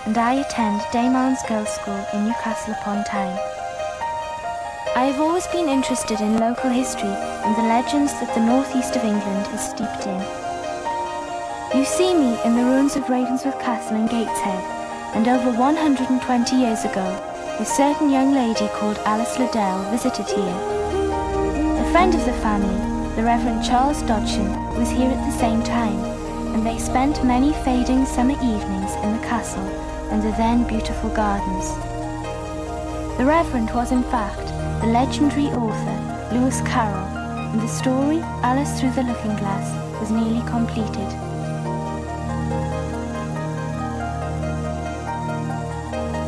and I attend Daymount's Girls' School in Newcastle upon Tyne. I have always been interested in local history and the legends that the northeast of England is steeped in. You see me in the ruins of Ravensworth Castle in Gateshead, and over 120 years ago, a certain young lady called Alice Liddell visited here. A friend of the family, the Reverend Charles Dodgson, was here at the same time, and they spent many fading summer evenings in the castle and the then beautiful gardens. The Reverend was in fact the legendary author Lewis Carroll, and the story Alice Through the Looking Glass was nearly completed.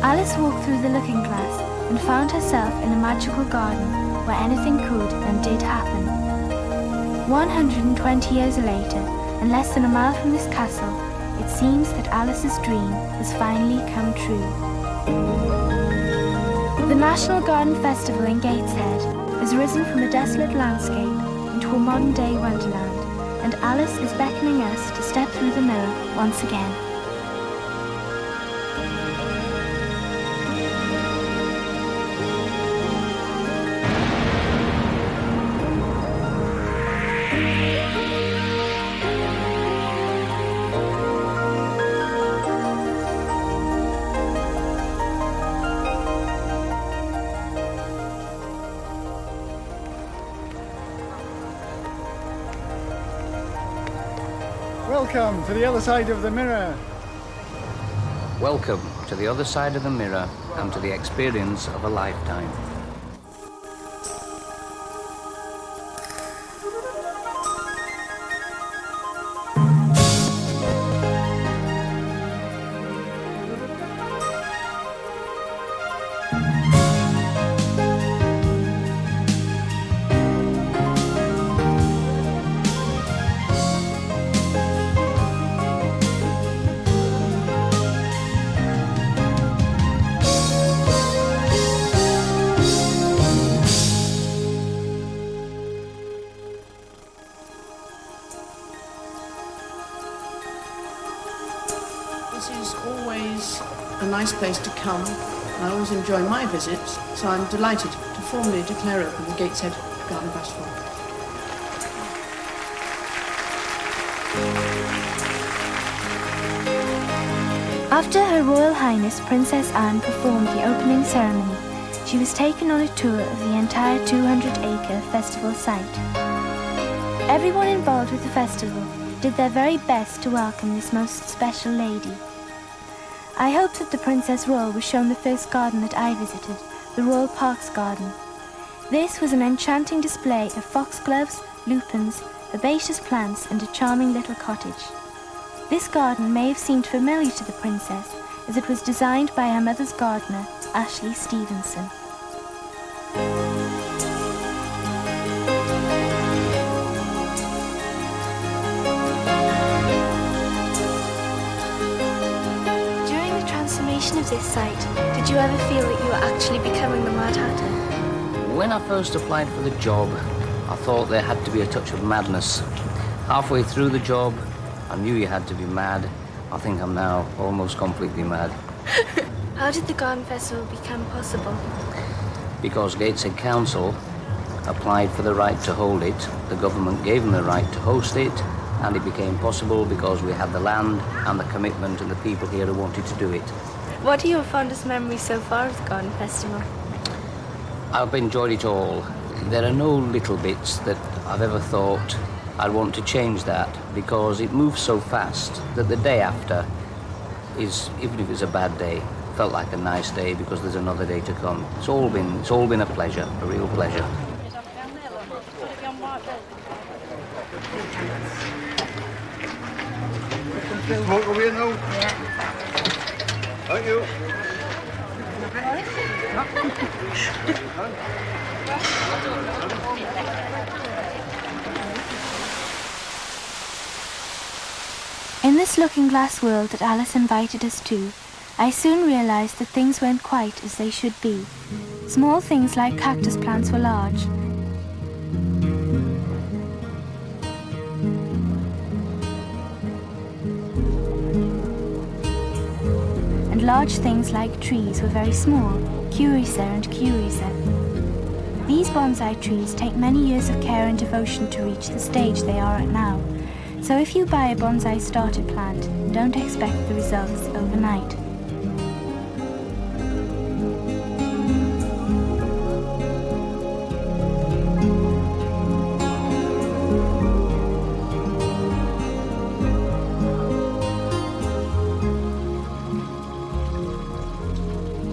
Alice walked through the looking glass and found herself in a magical garden where anything could and did happen. 120 years later, and less than a mile from this castle, it seems that Alice's dream has finally come true. The National Garden Festival in Gateshead has risen from a desolate landscape into a modern-day wonderland, and Alice is beckoning us to step through the mirror once again. Welcome to the other side of the mirror. Welcome to the other side of the mirror and to the experience of a lifetime. This is always a nice place to come. I always enjoy my visits, so I'm delighted to formally declare open the Gateshead Garden Festival. After Her Royal Highness Princess Anne performed the opening ceremony, she was taken on a tour of the entire 200-acre festival site. Everyone involved with the festival did their very best to welcome this most special lady. I hope that the Princess Royal was shown the first garden that I visited, the Royal Parks Garden. This was an enchanting display of foxgloves, lupins, herbaceous plants and a charming little cottage. This garden may have seemed familiar to the Princess as it was designed by her mother's gardener, Ashley Stevenson. Of this site, did you ever feel that you were actually becoming the Mad Hatter? When I first applied for the job, I thought there had to be a touch of madness. Halfway through the job, I knew you had to be mad. I think I'm now almost completely mad. How did the Garden Festival become possible? Because Gateshead Council applied for the right to hold it, the government gave them the right to host it, and it became possible because we had the land and the commitment and the people here who wanted to do it. What are your fondest memories so far of the Garden Festival? I've enjoyed it all. There are no little bits that I've ever thought I'd want to change that, because it moves so fast that the day after is, even if it's a bad day, felt like a nice day because there's another day to come. It's all been a pleasure, a real pleasure. Smoke over here now? Yeah. Thank you. In this looking-glass world that Alice invited us to, I soon realized that things weren't quite as they should be. Small things like cactus plants were large. And and large things like trees were very small, Curisa and Curisa. These bonsai trees take many years of care and devotion to reach the stage they are at now. So if you buy a bonsai starter plant, don't expect the results overnight.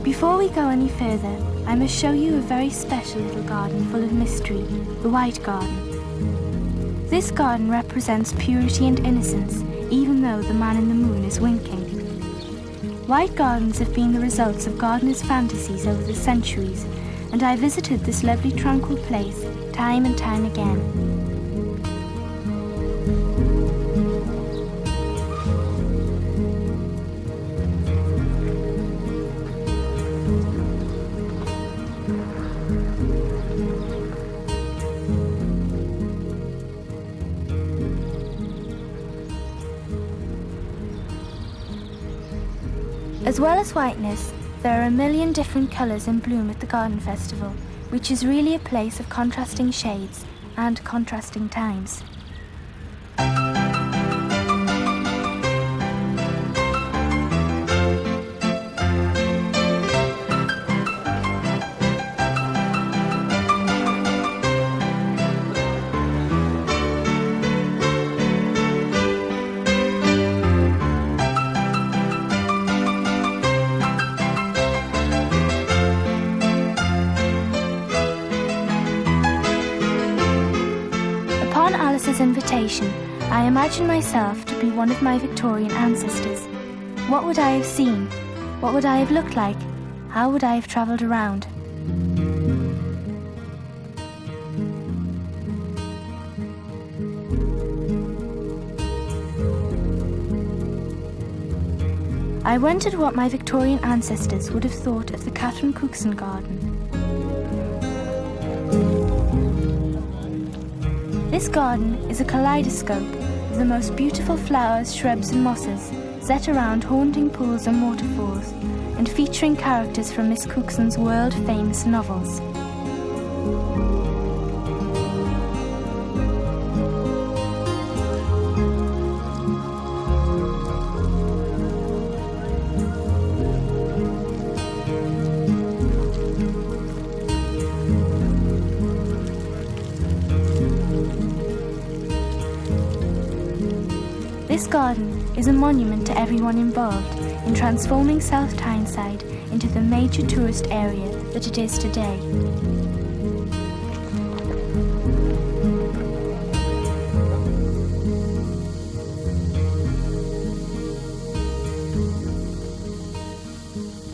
Before we go any further, I must show you a very special little garden full of mystery, the White Garden. This garden represents purity and innocence, even though the man in the moon is winking. White gardens have been the results of gardeners' fantasies over the centuries, and I visited this lovely tranquil place time and time again. As well as whiteness, there are a million different colours in bloom at the Garden Festival, which is really a place of contrasting shades and contrasting times. Invitation, I imagined myself to be one of my Victorian ancestors. What would I have seen? What would I have looked like? How would I have travelled around? I wondered what my Victorian ancestors would have thought of the Catherine Cookson Garden. This garden is a kaleidoscope of the most beautiful flowers, shrubs and mosses set around haunting pools and waterfalls and featuring characters from Miss Cookson's world-famous novels. This garden is a monument to everyone involved in transforming South Tyneside into the major tourist area that it is today.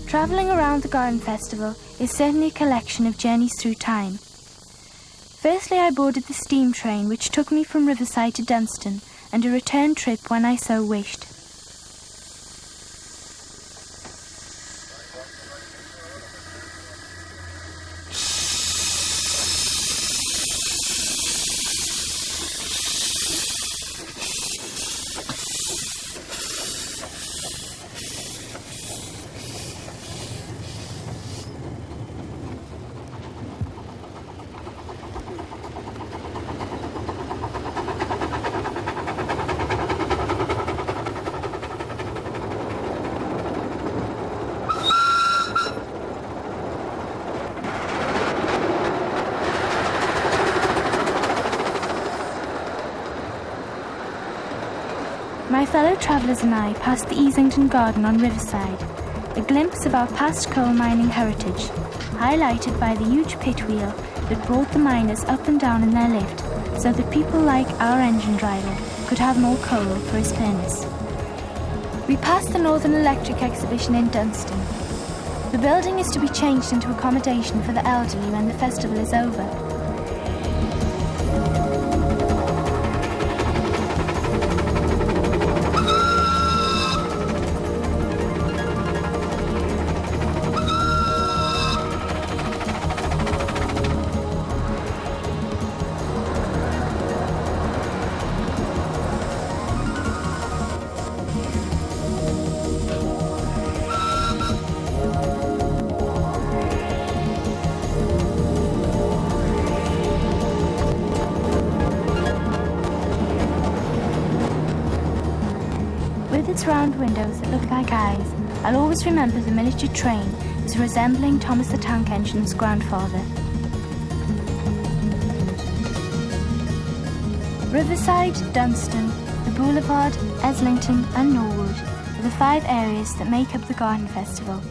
Travelling around the Garden Festival is certainly a collection of journeys through time. Firstly, I boarded the steam train which took me from Riverside to Dunstan, and a return trip when I so wished. My fellow travellers and I passed the Easington Garden on Riverside, a glimpse of our past coal mining heritage, highlighted by the huge pit wheel that brought the miners up and down in their lift so that people like our engine driver could have more coal for his furnace. We passed the Northern Electric exhibition in Dunstan. The building is to be changed into accommodation for the elderly when the festival is over. enormous round windows that look like eyes, I'll always remember the miniature train as resembling Thomas the Tank Engine's grandfather. Riverside, Dunstan, the Boulevard, Eslington and Norwood are the 5 areas that make up the Garden Festival.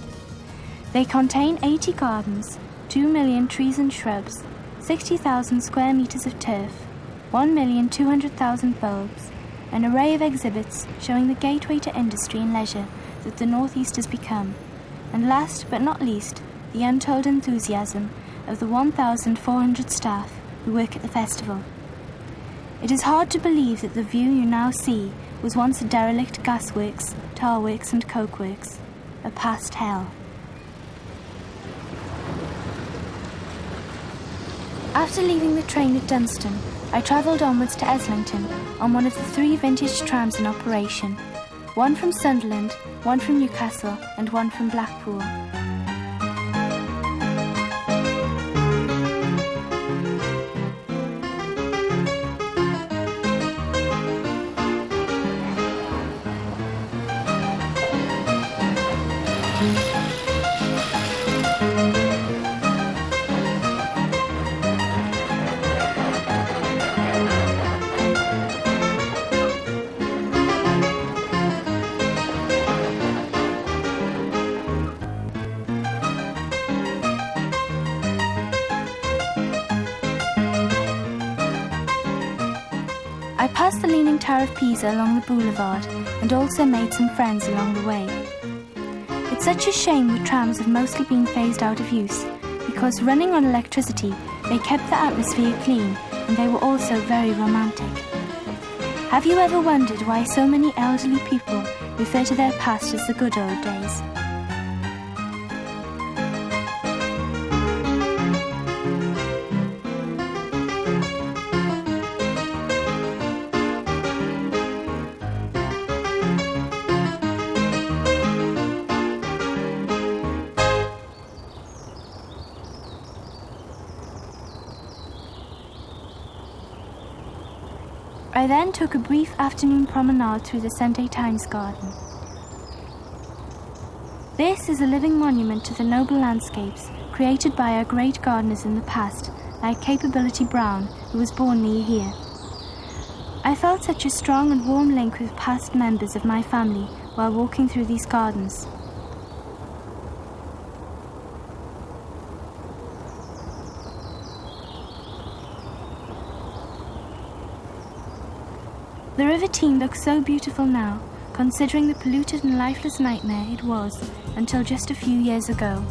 They contain 80 gardens, 2 million trees and shrubs, 60,000 square metres of turf, 1,200,000 bulbs, an array of exhibits showing the gateway to industry and leisure that the North East has become, and last but not least, the untold enthusiasm of the 1,400 staff who work at the festival. It is hard to believe that the view you now see was once a derelict gasworks, tar works and coke works, a past hell. After leaving the train at Dunstan, I travelled onwards to Eslington on one of the 3 vintage trams in operation, one from Sunderland, one from Newcastle and one from Blackpool. I passed the Leaning Tower of Pisa along the boulevard and also made some friends along the way. It's such a shame that trams have mostly been phased out of use because running on electricity, they kept the atmosphere clean and they were also very romantic. Have you ever wondered why so many elderly people refer to their past as the good old days? I then took a brief afternoon promenade through the St. Etienne's garden. This is a living monument to the noble landscapes created by our great gardeners in the past, like Capability Brown, who was born near here. I felt such a strong and warm link with past members of my family while walking through these gardens. The River Tean looks so beautiful now, considering the polluted and lifeless nightmare it was until just a few years ago.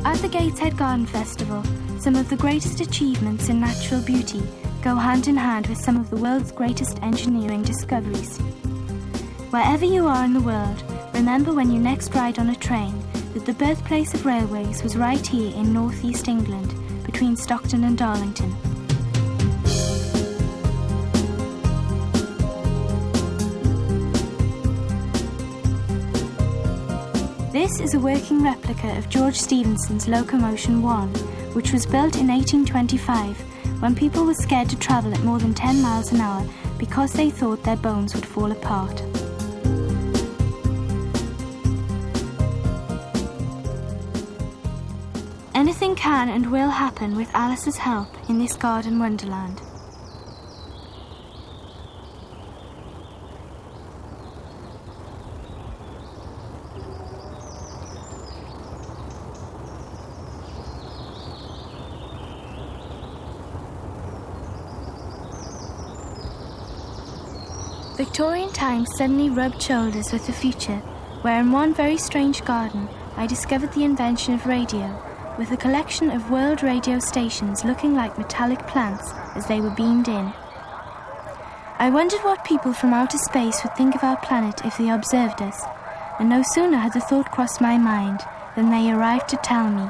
At the Gateshead Garden Festival, some of the greatest achievements in natural beauty go hand in hand with some of the world's greatest engineering discoveries. Wherever you are in the world, remember when you next ride on a train that the birthplace of railways was right here in northeast England, between Stockton and Darlington. This is a working replica of George Stephenson's Locomotion 1, which was built in 1825 when people were scared to travel at more than 10 miles an hour because they thought their bones would fall apart. Anything can and will happen with Alice's help in this garden wonderland. Victorian times suddenly rubbed shoulders with the future, where in one very strange garden I discovered the invention of radio, with a collection of world radio stations looking like metallic plants as they were beamed in. I wondered what people from outer space would think of our planet if they observed us, and no sooner had the thought crossed my mind than they arrived to tell me.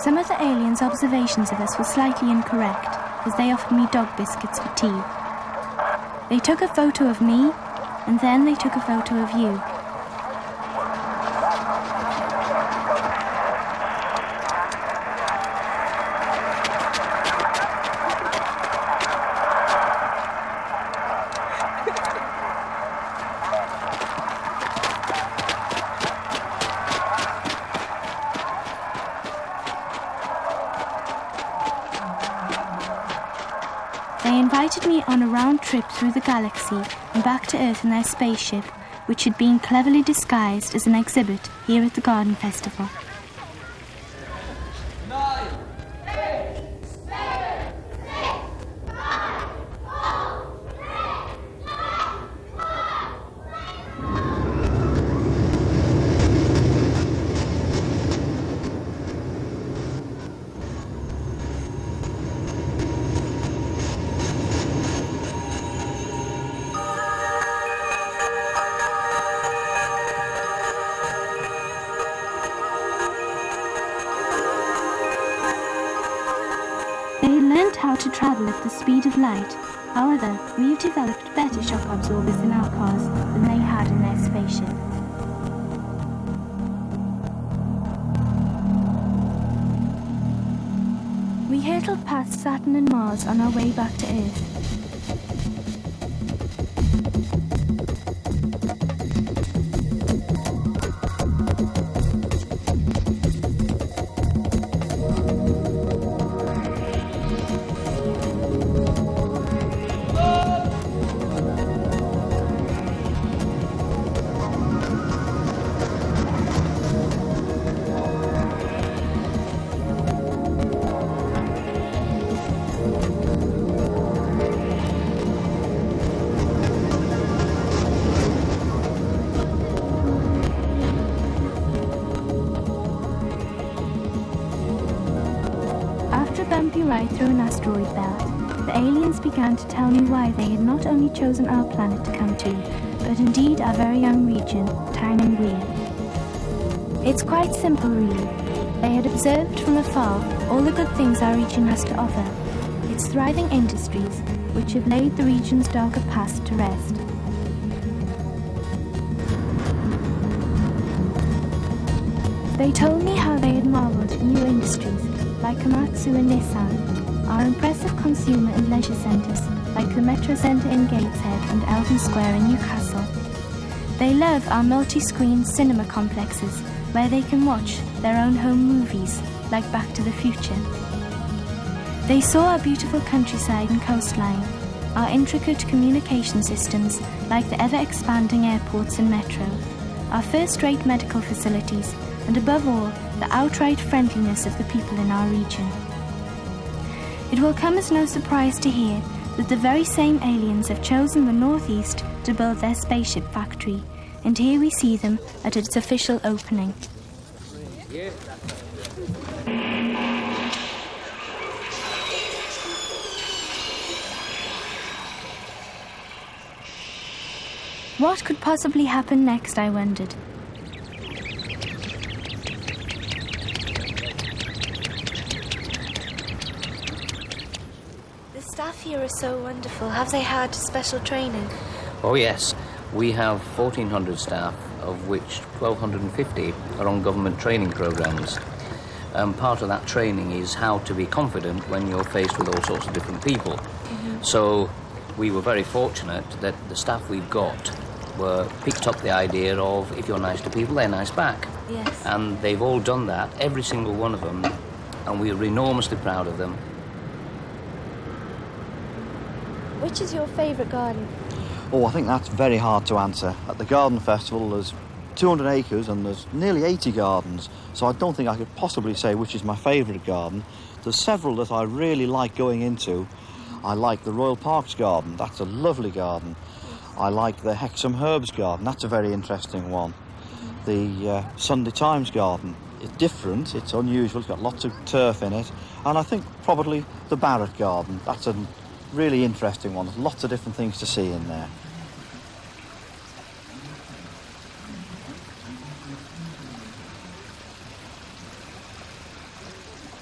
Some of the aliens' observations of us were slightly incorrect, as they offered me dog biscuits for tea. They took a photo of me, and then they took a photo of you. They invited me on a round trip through the galaxy and back to Earth in their spaceship, which had been cleverly disguised as an exhibit here at the Garden Festival. They had learned how to travel at the speed of light. However, we've developed better shock absorbers in our cars than they had in their spaceship. We hurtled past Saturn and Mars on our way back to Earth. After a bumpy ride through an asteroid belt, the aliens began to tell me why they had not only chosen our planet to come to, but indeed our very own region, Tynan Weir. It's quite simple, really. They had observed from afar all the good things our region has to offer, its thriving industries, which have laid the region's darker past to rest. They told me how they had marvelled at new industries like Komatsu and Nissan, our impressive consumer and leisure centres like the Metro Centre in Gateshead and Eldon Square in Newcastle. They love our multi-screen cinema complexes where they can watch their own home movies like Back to the Future. They saw our beautiful countryside and coastline, our intricate communication systems like the ever-expanding airports and metro, our first-rate medical facilities, and above all, the outright friendliness of the people in our region. It will come as no surprise to hear that the very same aliens have chosen the Northeast to build their spaceship factory, and here we see them at its official opening. What could possibly happen next, I wondered. The staff here are so wonderful. Have they had special training? Oh yes, we have 1,400 staff, of which 1,250 are on government training programs. Part of that training is how to be confident when you're faced with all sorts of different people. Mm-hmm. So we were very fortunate that the staff we've got picked up the idea of if you're nice to people, they're nice back. Yes. And they've all done that, every single one of them, and we're enormously proud of them. Which is your favourite garden? Oh, I think that's very hard to answer. At the Garden Festival, there's 200 acres and there's nearly 80 gardens, so I don't think I could possibly say which is my favourite garden. There's several that I really like going into. I like the Royal Parks Garden, that's a lovely garden. I like the Hexham Herbs Garden, that's a very interesting one. The Sunday Times Garden, it's different, it's unusual, it's got lots of turf in it. And I think probably the Barrett Garden, that's a really interesting one. There's lots of different things to see in there.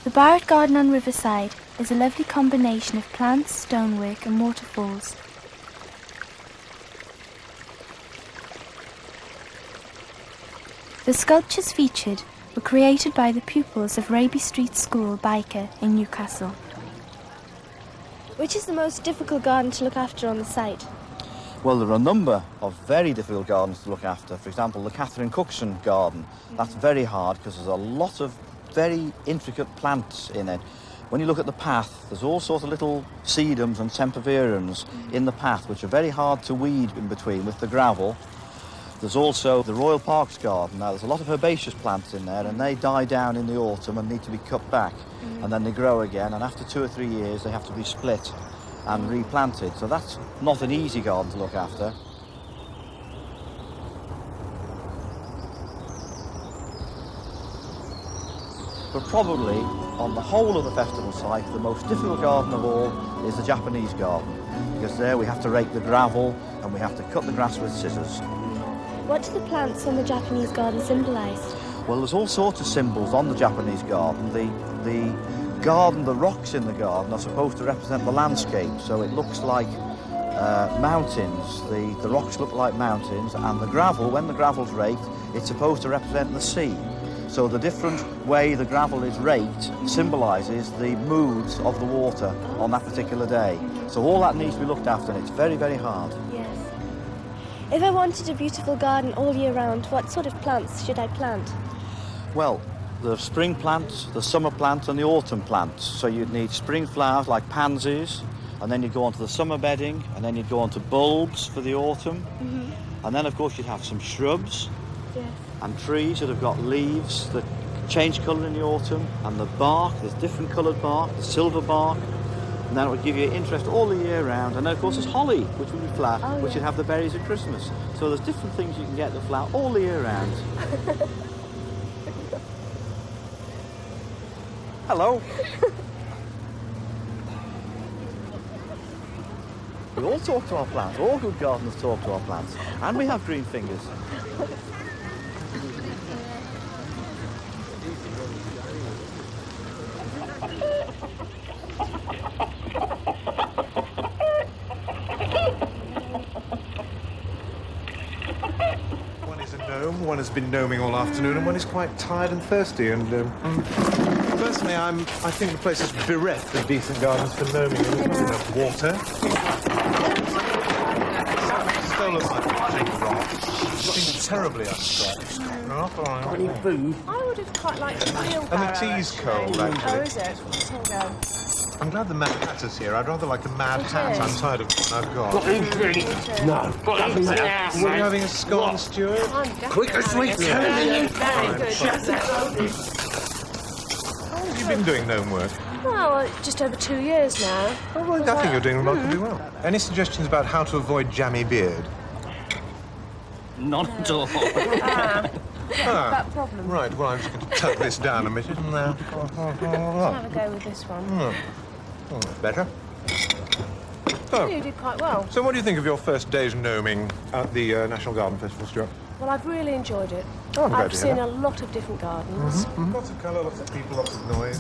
The Barrett Garden on Riverside is a lovely combination of plants, stonework and waterfalls. The sculptures featured were created by the pupils of Raby Street School, Byker in Newcastle. Which is the most difficult garden to look after on the site? Well, there are a number of very difficult gardens to look after. For example, the Catherine Cookson garden. That's very hard because there's a lot of very intricate plants in it. When you look at the path, there's all sorts of little sedums and sempervirens in the path which are very hard to weed in between with the gravel. There's also the Royal Parks garden. Now, there's a lot of herbaceous plants in there and they die down in the autumn and need to be cut back. And then they grow again, and after 2 or 3 years they have to be split and replanted. So that's not an easy garden to look after. But probably, on the whole of the festival site, the most difficult garden of all is the Japanese garden, because there we have to rake the gravel and we have to cut the grass with scissors. What do the plants on the Japanese garden symbolise? Well, there's all sorts of symbols on the Japanese garden. The garden, the rocks in the garden are supposed to represent the landscape, so it looks like mountains. The rocks look like mountains, and the gravel, when the gravel's raked, it's supposed to represent the sea. So the different way the gravel is raked symbolises the moods of the water on that particular day. So all that needs to be looked after, and it's very, very hard. Yes. If I wanted a beautiful garden all year round, what sort of plants should I plant? Well, the spring plants, the summer plants and the autumn plants. So you'd need spring flowers like pansies, and then you'd go on to the summer bedding, and then you'd go on to bulbs for the autumn. And then, of course, you'd have some shrubs. Yes. And trees that have got leaves that change colour in the autumn, and the bark, there's different coloured bark, the silver bark, and that would give you interest all the year round. And then of course there's holly, which would be flower, which would have the berries at Christmas. So there's different things you can get that flower all the year round. Hello. We all talk to our plants, all good gardeners talk to our plants, and we have green fingers. One is a gnome, one has been gnoming all afternoon, and one is quite tired and thirsty. And personally, I think the place is bereft of decent gardens for gnoming. There isn't enough water. Stolen my rock. Seems terribly unstretched. Any food? I would have quite liked a wheelbarrow. And the tea's cold, actually. Oh, is it? Let's all go. I'm glad the Mad Hatter's here. I'd rather like a Mad Hat. I'm tired of what I've got. Got any drink? No. Got anything else? Were you having a scone, Stuart? I'm definitely Quick as we can. very good. How long have you been doing gnome work? Well, just over 2 years now. Oh, well, I think you're doing remarkably well. Any suggestions about how to avoid jammy beard? None at all. That problem. Right, well, I'm just going to tuck this down a minute and Have a go with this one. Oh, that's better. Oh, you did quite well. So what do you think of your first day's gnoming at the National Garden Festival, Stuart? Well, I've really enjoyed it. Oh, I'm glad I've to hear seen that. a lot of different gardens. Lots of colour, lots of people, lots of noise.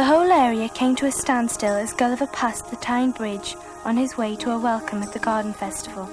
The whole area came to a standstill as Gulliver passed the Tyne Bridge on his way to a welcome at the Garden Festival.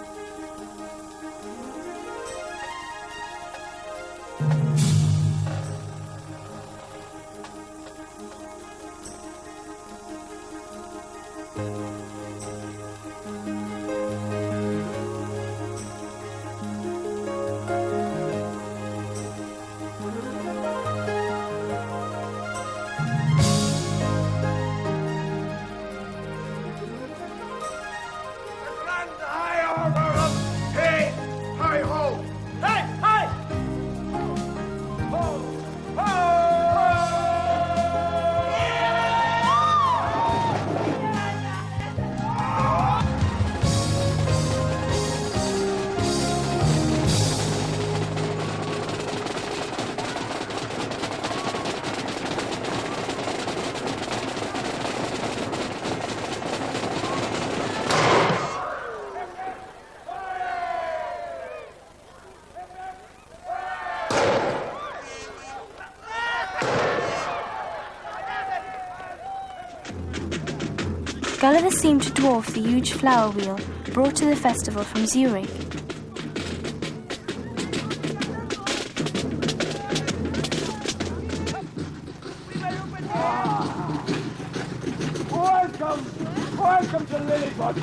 Gulliver seemed to dwarf the huge flower wheel brought to the festival from Zurich. Welcome to Lilliput!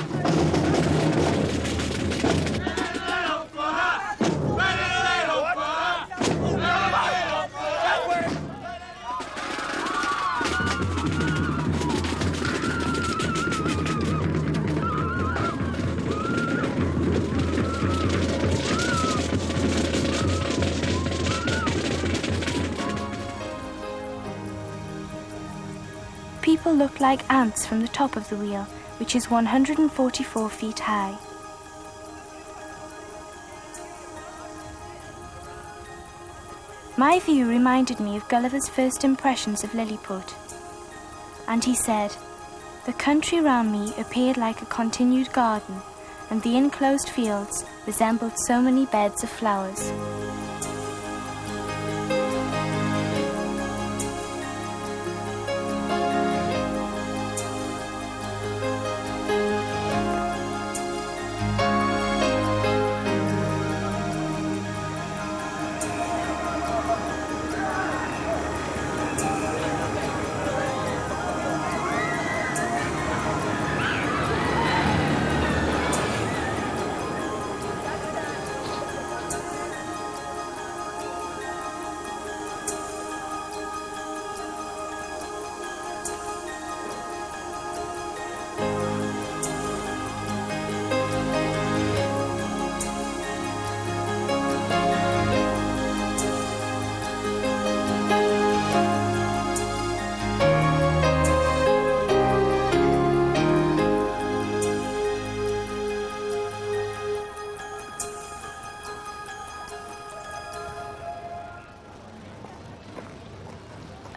People looked like ants from the top of the wheel, which is 144 feet high. My view reminded me of Gulliver's first impressions of Lilliput. And he said, "The country round me appeared like a continued garden, and the enclosed fields resembled so many beds of flowers."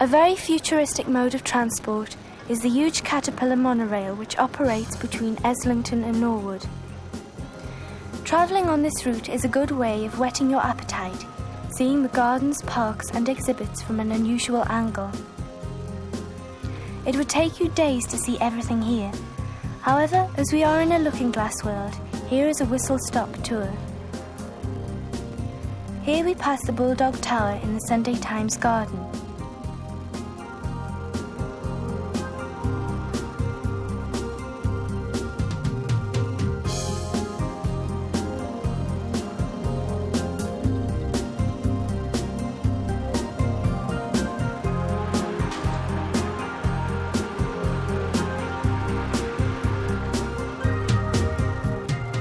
A very futuristic mode of transport is the huge caterpillar monorail which operates between Eslington and Norwood. Travelling on this route is a good way of whetting your appetite, seeing the gardens, parks and exhibits from an unusual angle. It would take you days to see everything here. However, as we are in a looking-glass world, here is a whistle-stop tour. Here we pass the Bulldog Tower in the Sunday Times Garden.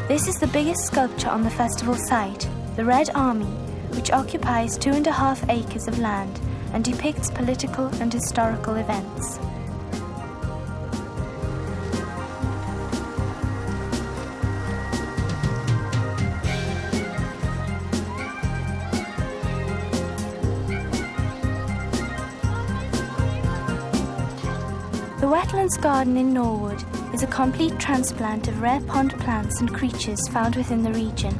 This is the biggest sculpture on the festival site, the Red Army, which occupies 2.5 acres of land and depicts political and historical events. The Wetlands Garden in Norwood is a complete transplant of rare pond plants and creatures found within the region.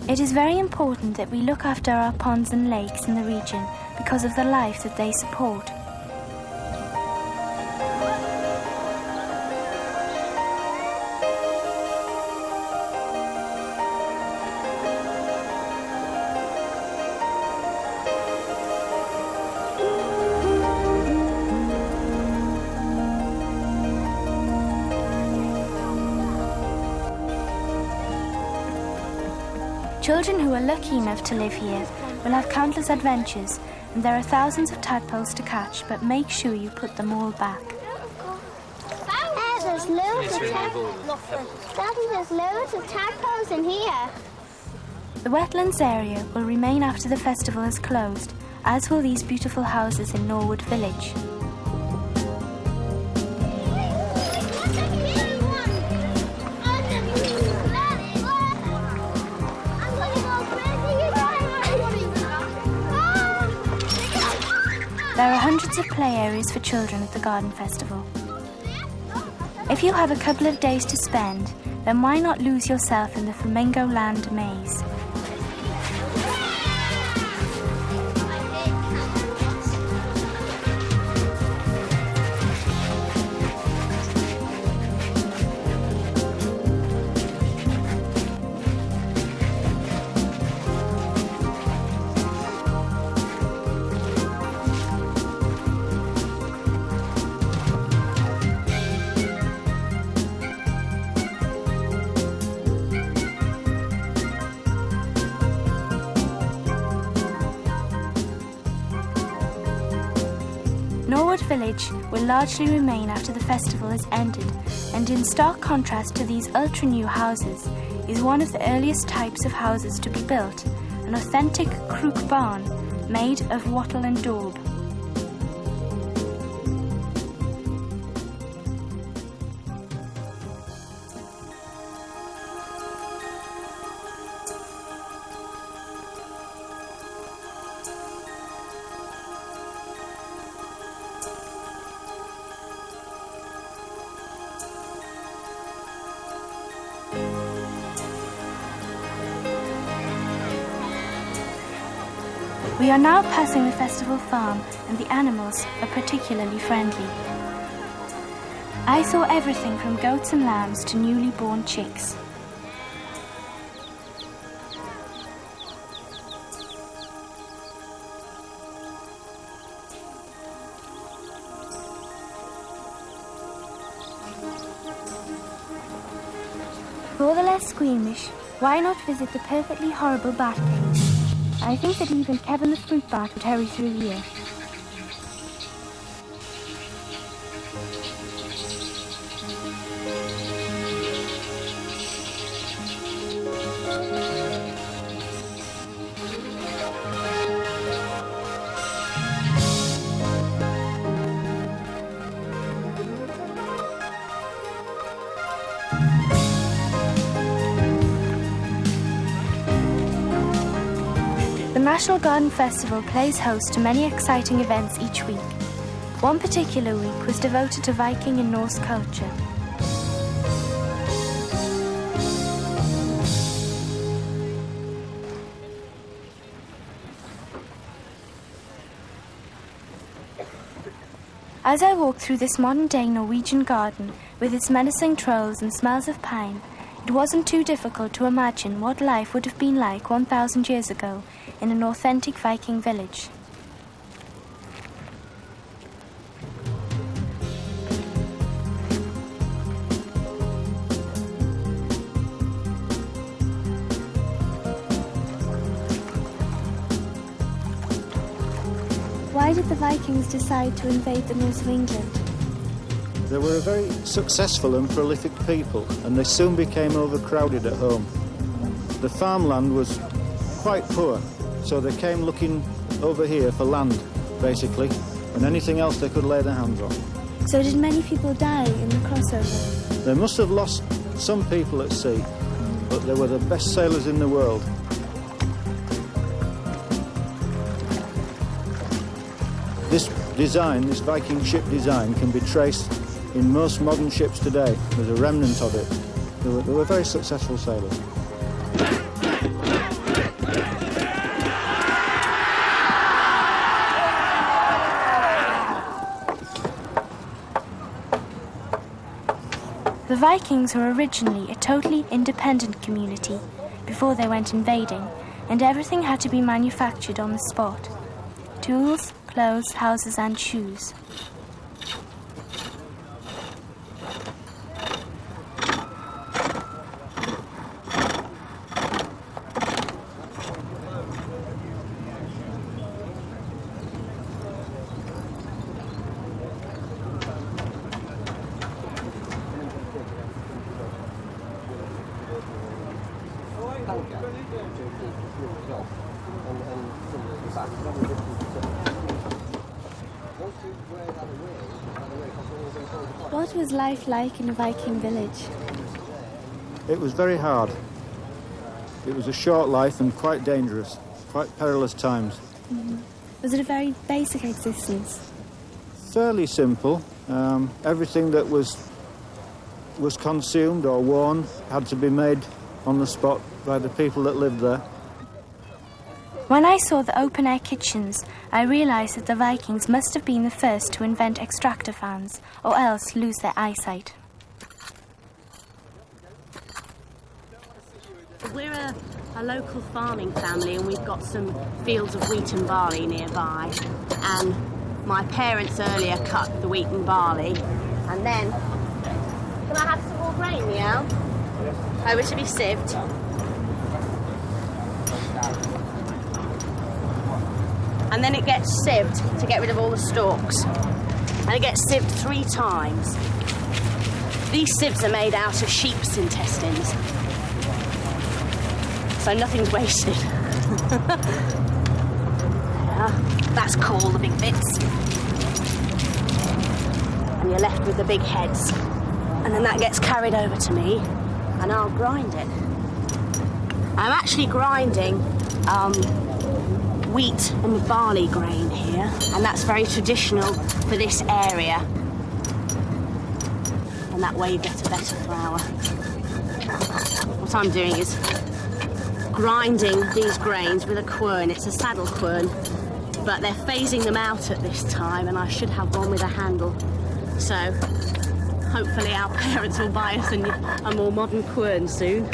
It is very important that we look after our ponds and lakes in the region because of the life that they support. Children who are lucky enough to live here will have countless adventures, and there are thousands of tadpoles to catch, but make sure you put them all back. There's loads of Daddy, there's loads of tadpoles in here. The wetlands area will remain after the festival has closed, as will these beautiful houses in Norwood Village. There are hundreds of play areas for children at the Garden Festival. If you have a couple of days to spend, then why not lose yourself in the Flamingo Land maze? Norwood Village will largely remain after the festival has ended, and in stark contrast to these ultra-new houses is one of the earliest types of houses to be built, an authentic crook barn made of wattle and daub. We are now passing the festival farm, and the animals are particularly friendly. I saw everything from goats and lambs to newly born chicks. For the less squeamish, why not visit the perfectly horrible bat cave? I think that even Kevin the fruit bat would hurry through here. The National Garden Festival plays host to many exciting events each week. One particular week was devoted to Viking and Norse culture. As I walked through this modern-day Norwegian garden with its menacing trolls and smells of pine, it wasn't too difficult to imagine what life would have been like 1,000 years ago in an authentic Viking village. Why did the Vikings decide to invade the north of England? They were a very successful and prolific people, and they soon became overcrowded at home. The farmland was quite poor, so they came looking over here for land, basically, and anything else they could lay their hands on. So did many people die in the crossover? They must have lost some people at sea, but they were the best sailors in the world. This design, this Viking ship design, can be traced in most modern ships today. There's a remnant of it. They were very successful sailors. The Vikings were originally a totally independent community before they went invading, and everything had to be manufactured on the spot. Tools, clothes, houses and shoes. What was life like in a Viking village? It was very hard. It was a short life and quite dangerous, quite perilous times. Was it a very basic existence? Fairly simple. Everything that was consumed or worn had to be made on the spot by the people that lived there. When I saw the open-air kitchens, I realised that the Vikings must have been the first to invent extractor fans, or else lose their eyesight. We're a local farming family and we've got some fields of wheat and barley nearby. And my parents earlier cut the wheat and barley. And then... Can I have some more grain, Meow? Over to be sieved. And then it gets sieved to get rid of all the stalks. And it gets sieved 3 times. These sieves are made out of sheep's intestines. So nothing's wasted. Yeah, that's cool, the big bits. And you're left with the big heads. And then that gets carried over to me, and I'll grind it. I'm actually grinding wheat and barley grain here, and that's very traditional for this area. And that way you get a better flour. What I'm doing is grinding these grains with a quern. It's a saddle quern, but they're phasing them out at this time, and I should have one with a handle. So hopefully our parents will buy us a more modern quern soon.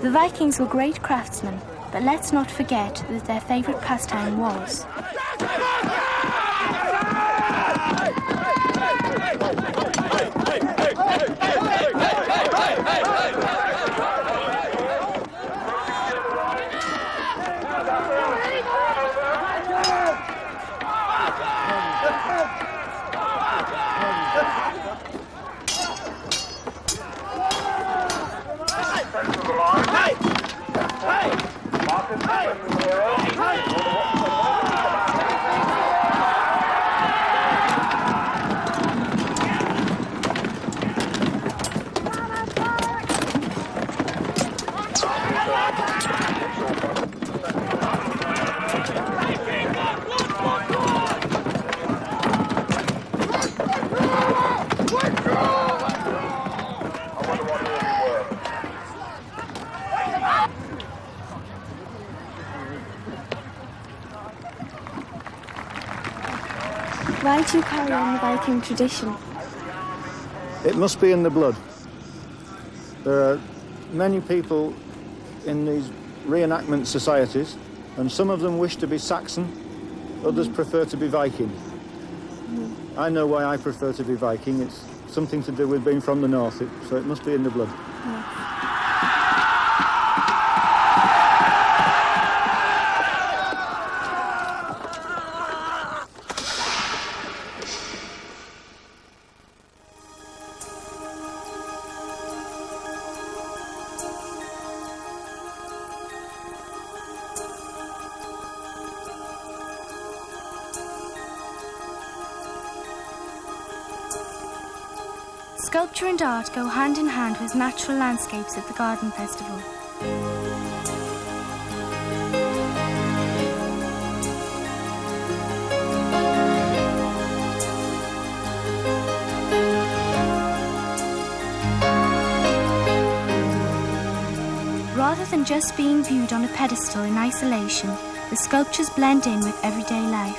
The Vikings were great craftsmen, but let's not forget that their favourite pastime was... Why do you carry on the Viking tradition? It must be in the blood. There are many people in these reenactment societies, and some of them wish to be Saxon, others prefer to be Viking. I know why I prefer to be Viking. It's something to do with being from the north, so it must be in the blood. Sculpture and art go hand in hand with natural landscapes at the Garden Festival. Rather than just being viewed on a pedestal in isolation, the sculptures blend in with everyday life.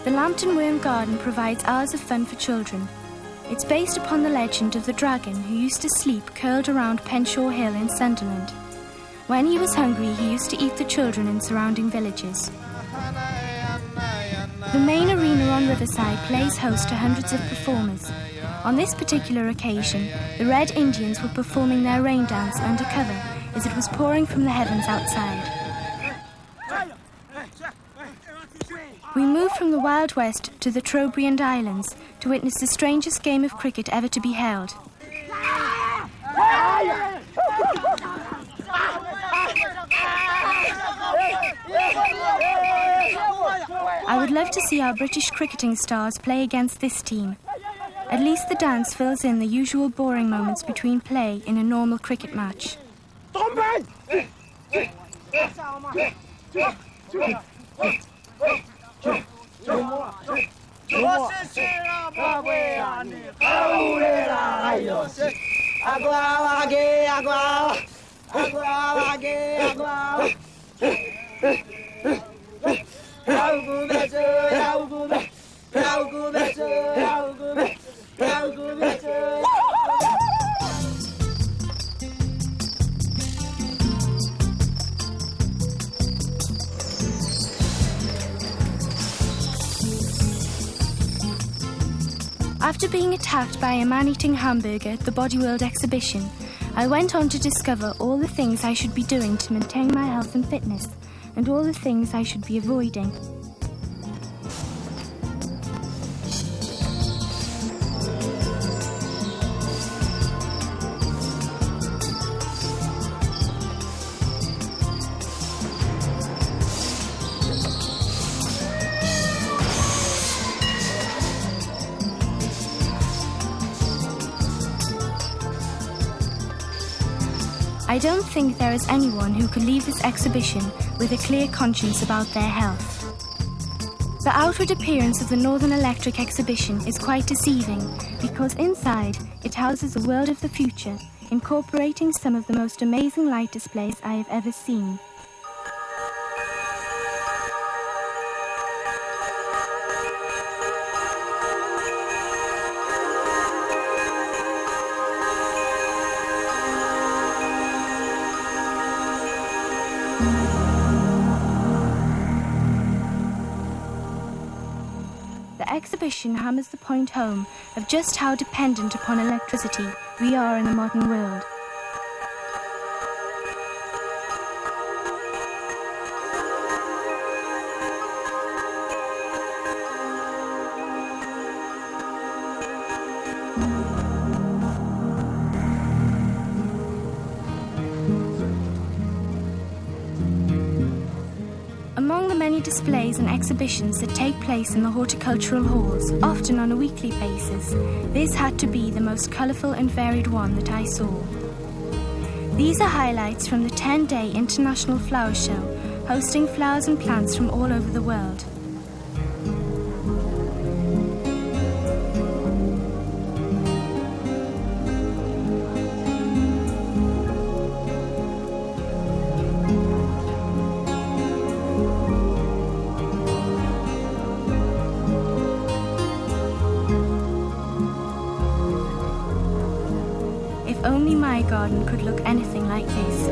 The Lambton Worm Garden provides hours of fun for children. It's based upon the legend of the dragon who used to sleep curled around Penshaw Hill in Sunderland. When he was hungry, he used to eat the children in surrounding villages. The main arena on Riverside plays host to hundreds of performers. On this particular occasion, the Red Indians were performing their rain dance under cover as it was pouring from the heavens outside. We moved from the Wild West to the Trobriand Islands to witness the strangest game of cricket ever to be held. I would love to see our British cricketing stars play against this team. At least the dance fills in the usual boring moments between play in a normal cricket match. After being attacked by a man-eating hamburger at the Body World exhibition, I went on to discover all the things I should be doing to maintain my health and fitness, and all the things I should be avoiding. I don't think there is anyone who could leave this exhibition with a clear conscience about their health. The outward appearance of the Northern Electric exhibition is quite deceiving because inside it houses a world of the future, incorporating some of the most amazing light displays I have ever seen. The exhibition hammers the point home of just how dependent upon electricity we are in the modern world. Among the many displays and exhibitions that take place in the horticultural halls, often on a weekly basis, this had to be the most colourful and varied one that I saw. These are highlights from the 10-day International Flower Show, hosting flowers and plants from all over the world. If only my garden could look anything like this.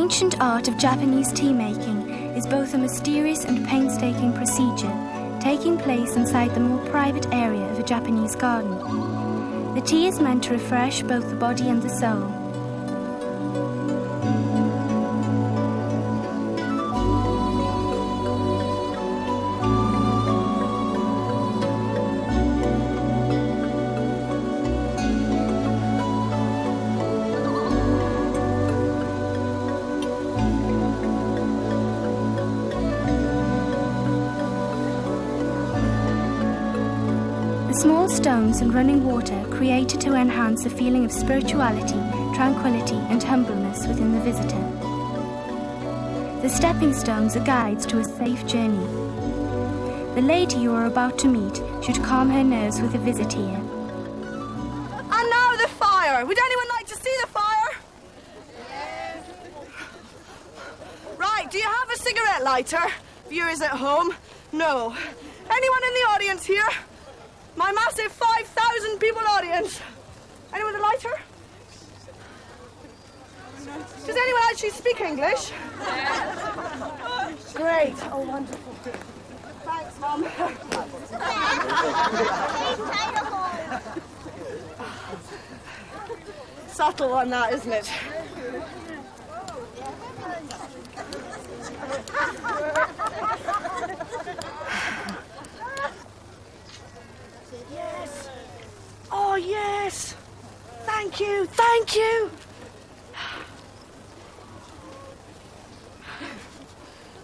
ancient art of Japanese tea making is both a mysterious and painstaking procedure, taking place inside the more private area of a Japanese garden. The tea is meant to refresh both the body and the soul. Small stones and running water created to enhance a feeling of spirituality, tranquility and humbleness within the visitor. The stepping stones are guides to a safe journey. The lady you are about to meet should calm her nerves with a visit here. And now the fire. Would anyone like to see the fire? Yes. Right, do you have a cigarette lighter? Viewers at home? No. Anyone in the audience here? My massive 5,000 people audience. Anyone with a lighter? Does anyone actually speak English? Great. Oh, wonderful. Thanks, Mum. Subtle one, that, isn't it? Yes. Oh, yes. Thank you. Thank you.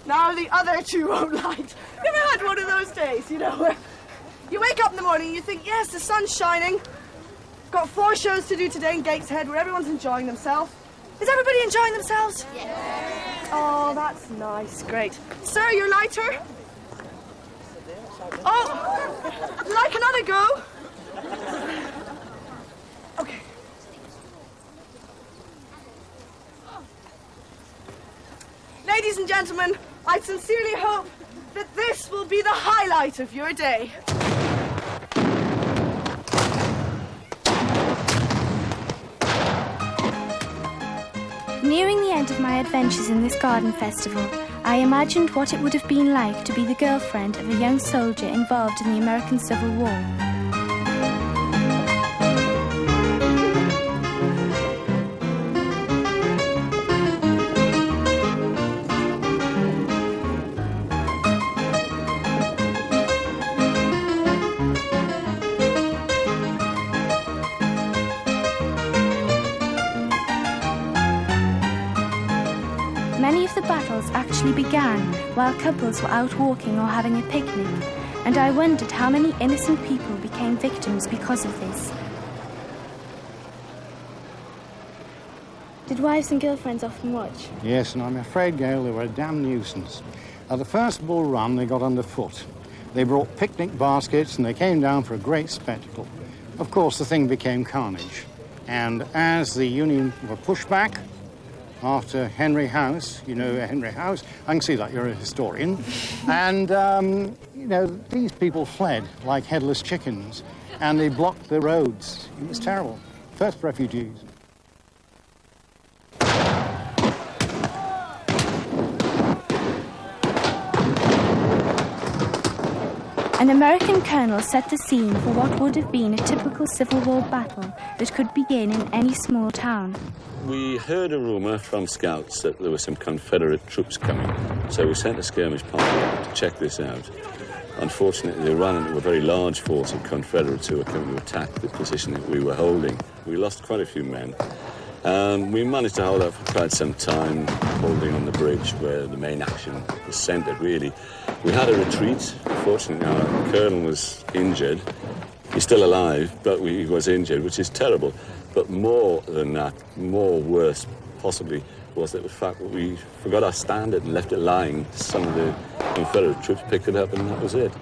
Now the other two won't light. You ever had one of those days, you know, where you wake up in the morning and you think, yes, the sun's shining. Got 4 shows to do today in Gateshead where everyone's enjoying themselves. Is everybody enjoying themselves? Yes. Oh, that's nice. Great. Sir, your lighter? Oh, like another go? Okay. Ladies and gentlemen, I sincerely hope that this will be the highlight of your day. Nearing the end of my adventures in this garden festival, I imagined what it would have been like to be the girlfriend of a young soldier involved in the American Civil War. Many of the battles actually began while couples were out walking or having a picnic, and I wondered how many innocent people became victims because of this. Did wives and girlfriends often watch? Yes, and I'm afraid, Gail, they were a damn nuisance. At the first Bull Run, they got underfoot. They brought picnic baskets and they came down for a great spectacle. Of course, the thing became carnage. And as the Union were pushed back, after Henry House, you know Henry House, I can see that you're a historian, and, you know, these people fled like headless chickens, and they blocked the roads. It was terrible. First refugees. An American colonel set the scene for what would have been a typical Civil War battle that could begin in any small town. We heard a rumour from scouts that there were some Confederate troops coming, so we sent a skirmish party out to check this out. Unfortunately, they ran into a very large force of Confederates who were coming to attack the position that we were holding. We lost quite a few men. We managed to hold out for quite some time, holding on the bridge where the main action was centred, really. We had a retreat. Unfortunately, our colonel was injured. He's still alive, but he was injured, which is terrible. But more than that, more worse possibly, was that the fact that we forgot our standard and left it lying. Some of the Confederate troops picked it up, and that was it.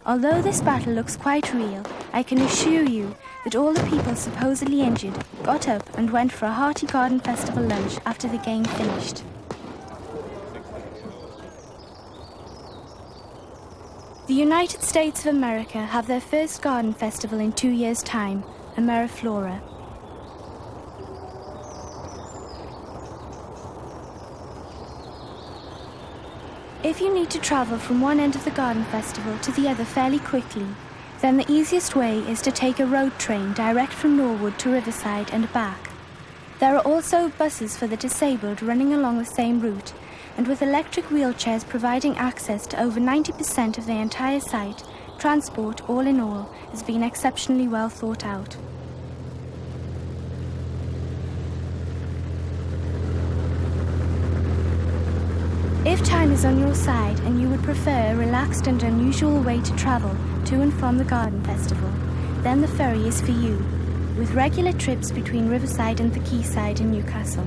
Although this battle looks quite real, I can assure you that all the people supposedly injured got up and went for a hearty garden festival lunch after the game finished. The United States of America have their first garden festival in 2 years' time, Ameriflora. If you need to travel from one end of the garden festival to the other fairly quickly, then the easiest way is to take a road train direct from Norwood to Riverside and back. There are also buses for the disabled running along the same route, and with electric wheelchairs providing access to over 90% of the entire site, transport, all in all, has been exceptionally well thought out. If time is on your side and you would prefer a relaxed and unusual way to travel to and from the garden festival, then the ferry is for you, with regular trips between Riverside and the quayside in Newcastle.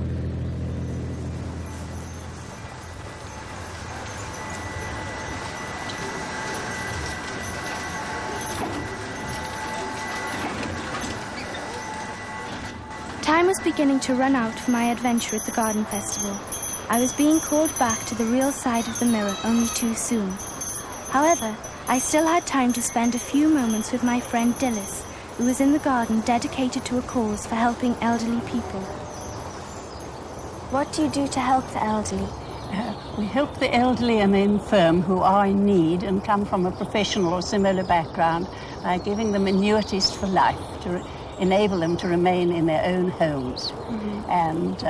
Time was beginning to run out for my adventure at the garden festival. I was being called back to the real side of the mirror only too soon. However, I still had time to spend a few moments with my friend Dilys, who was in the garden dedicated to a cause for helping elderly people. What do you do to help the elderly? We help the elderly and the infirm who are in need and come from a professional or similar background by giving them annuities for life to enable them to remain in their own homes. And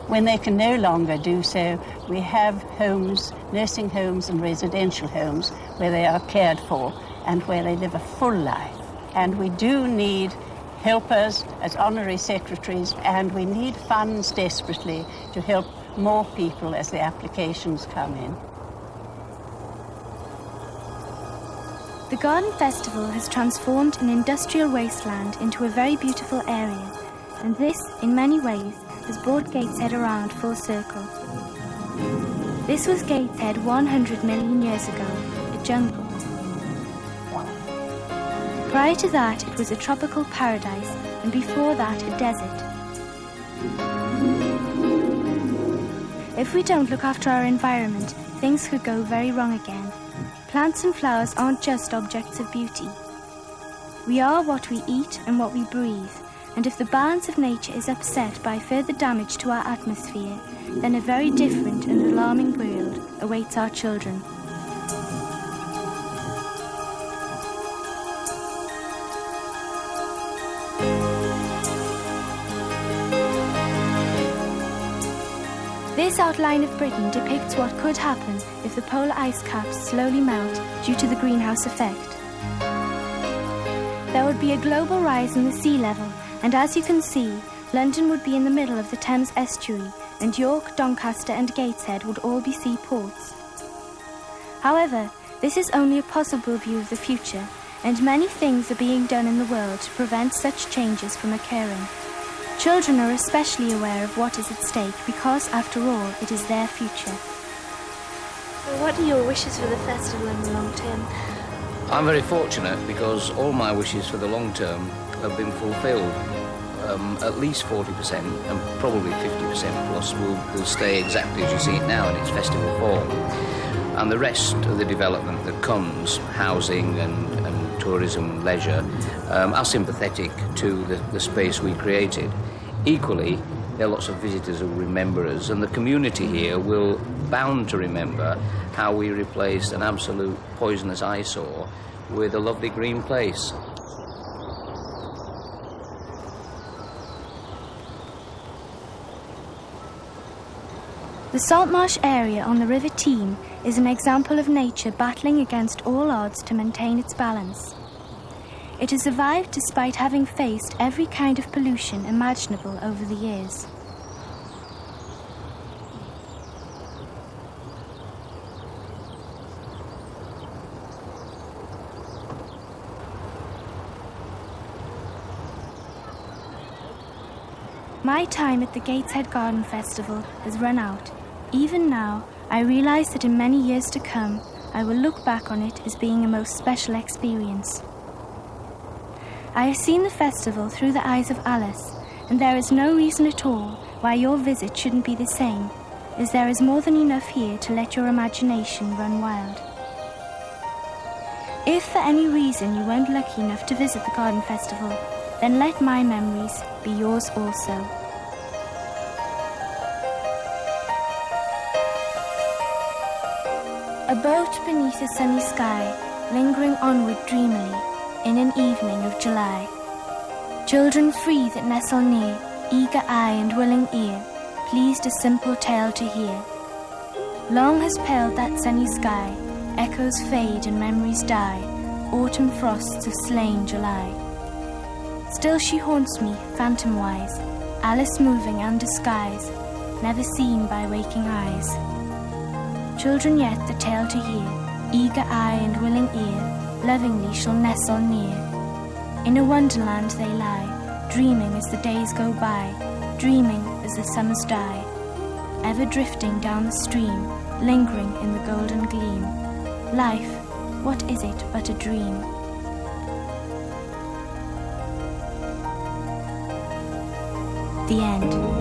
when they can no longer do so, we have homes, nursing homes and residential homes where they are cared for and where they live a full life. And we do need helpers as honorary secretaries, and we need funds desperately to help more people as the applications come in. The Garden Festival has transformed an industrial wasteland into a very beautiful area, and this, in many ways, has brought Gateshead around full circle. This was Gateshead 100 million years ago, a jungle. Prior to that, it was a tropical paradise, and before that, a desert. If we don't look after our environment, things could go very wrong again. Plants and flowers aren't just objects of beauty. We are what we eat and what we breathe, and if the balance of nature is upset by further damage to our atmosphere, then a very different and alarming world awaits our children. This outline of Britain depicts what could happen if the polar ice caps slowly melt due to the greenhouse effect. There would be a global rise in the sea level, and as you can see, London would be in the middle of the Thames estuary, and York, Doncaster and Gateshead would all be seaports. However, this is only a possible view of the future, and many things are being done in the world to prevent such changes from occurring. Children are especially aware of what is at stake because, after all, it is their future. What are your wishes for the festival in the long term? I'm very fortunate because all my wishes for the long term have been fulfilled. At least 40% and probably 50% plus will stay exactly as you see it now in its festival form. And the rest of the development that comes, housing and tourism, leisure, are sympathetic to the space we created. Equally, there are lots of visitors who remember us, and the community here will bound to remember how we replaced an absolute poisonous eyesore with a lovely green place. The Saltmarsh area on the River Team is an example of nature battling against all odds to maintain its balance. It has survived despite having faced every kind of pollution imaginable over the years. My time at the Gateshead Garden Festival has run out. Even now, I realise that in many years to come, I will look back on it as being a most special experience. I have seen the festival through the eyes of Alice, and there is no reason at all why your visit shouldn't be the same, as there is more than enough here to let your imagination run wild. If for any reason you weren't lucky enough to visit the garden festival, then let my memories be yours also. A boat beneath a sunny sky, lingering onward dreamily, in an evening of July. Children free that nestle near, eager eye and willing ear, pleased a simple tale to hear. Long has paled that sunny sky, echoes fade and memories die, autumn frosts have slain July. Still she haunts me, phantom-wise, Alice moving undisguised, never seen by waking eyes. Children yet the tale to hear, eager eye and willing ear, lovingly shall nestle near. In a wonderland they lie, dreaming as the days go by, dreaming as the summers die, ever drifting down the stream, lingering in the golden gleam. Life, what is it but a dream? The end.